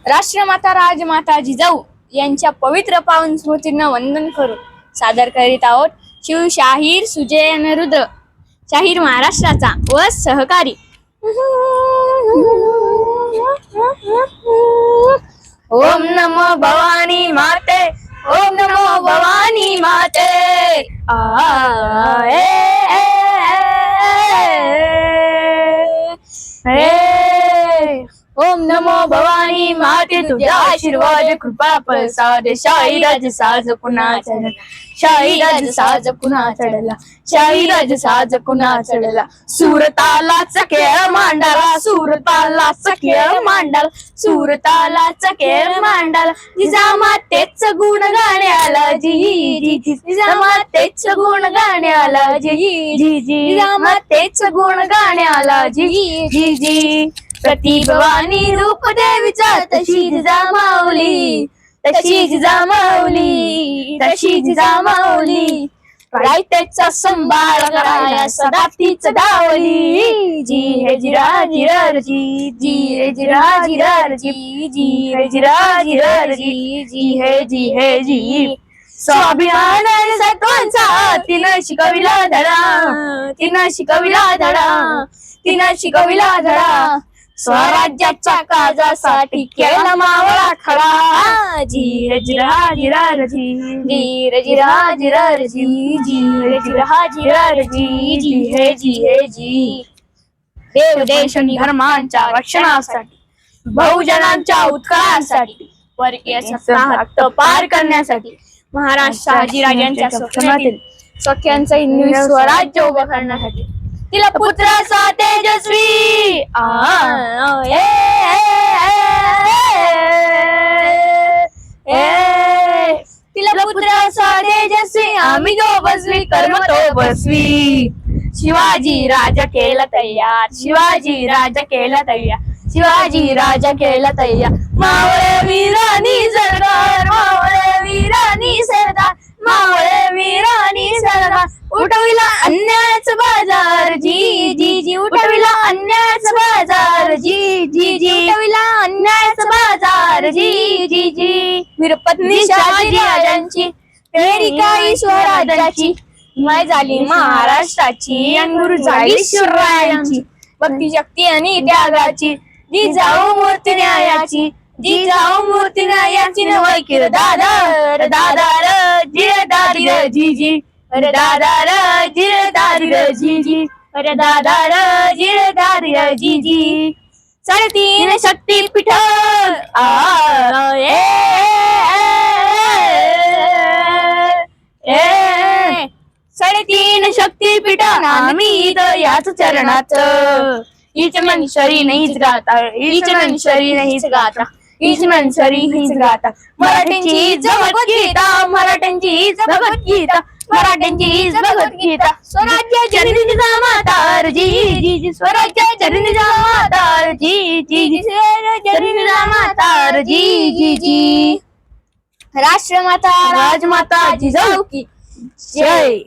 राष्ट्रमाता राजमाता जिजाऊ यांच्या पवित्र पावन स्मृतींना वंदन करून सादर करीत आहोत शिवशाहीर सुजय अनिरुद्ध शाहीर महाराष्ट्राचा व सहकारी ओम नमो भवानी माते, ओम नमो भवानी माते। ओम नमो भवानी माते, तुझ्या आशीर्वाद कृपा प्रसाद शाही राज साज पुन्हा चढला, शाही राज साज पुन्हा चढला, शाही राज साज पुन्हा चढला। सुरतालाचा खेळ मांडाला, सुरतालाचा खेळ मांडाला, सुरतालाचा खेळ मांडाला। जिजामातेच गुण गाण्याला जी जी, जिजामातेच गुण गाण्याला जी जी, जिजामातेच गुण गाण्याला जी जी जी। प्रतिभवानी रूप देवीचा तशी जिजामाऊली, तशी जिजामाऊली, तशी जिजामाऊली। रायतेचा संभाळ कराया सदा तीच डावली जी हे जिराजिरार जी, जी हे जिराजिरार जी, जी हे जिराजिरार जी, जी हे जी। स्वाभिमान सत्वांचा तिनं शिकविला धडा, तिनं शिकविला धडा, तिनं शिकविला धडा। स्वराज्याच्या काजासाठी केला मावळा खडा जी हे जिराजिरार जी, जी रे जिराजिरार जी, जी रे जिराजिरार जी, जी हे जी। देव देश आणि धर्मांच्या रक्षणासाठी, बहुजनांच्या उत्कळासाठी, परकीय सत्ता हक्क पार करण्यासाठी, महाराष्ट्र शहाजीराजांच्या स्वप्नातील सख्यांचं हिंदवी स्वराज्य उभं करण्यासाठी, तिला पुत्राचा तेजस्वी तिला पुत्राचा तेजस्वी आम्ही जो बसवी कर्म तो बसवी। शिवाजी राजा केला तयार, शिवाजी राजा केला तयार, शिवाजी राजा केला तयार। मावळे वीरानी सरदार, मावळे वीरानी सरदार, मावळे वीरानी सरदार। उठविला अन्यायाचा बाजार जी जी जी, उठविला अन्यायाचा बाजार जी जी जी, उठविला अन्यायाचा बाजार जी जी जी। वीरपत्नी शहाजी राजांची फेरी काही स्वराज्याची, माय झाली महाराष्ट्राची अंगुर झाली शिवरायांची। भक्ती शक्ती आणि त्यागाची जिजाऊ मूर्ती न्यायाची, जिजाऊ मूर्ती न्यायाची नवय किर दादा र दादा र जिरे दादी र जी जी, अरे दादा र जिरे दादी र जी जी, अरे दादा र जिरे दादी र जी जी। 3.5 शक्तीपीठ साडेतीन शक्तीपीठ आम्ही याच चरणात, हीच मनशरी नाहीच गाता, हीच मनशरी नाहीच गाता, हीच मनशरी हीच गाता। मराठ्यांची भगवद्गीता, मराठ्यांची भगवद्गीता, मराठ्यांची भगवद्गीता। स्वराज्य जननी जिजामाता जी जी जी, स्वराज्य जननी जिजामाता जी जी जी, जननी जिजामाता जी जी जी। राष्ट्रमाता राजमाता जिजाऊ की जय।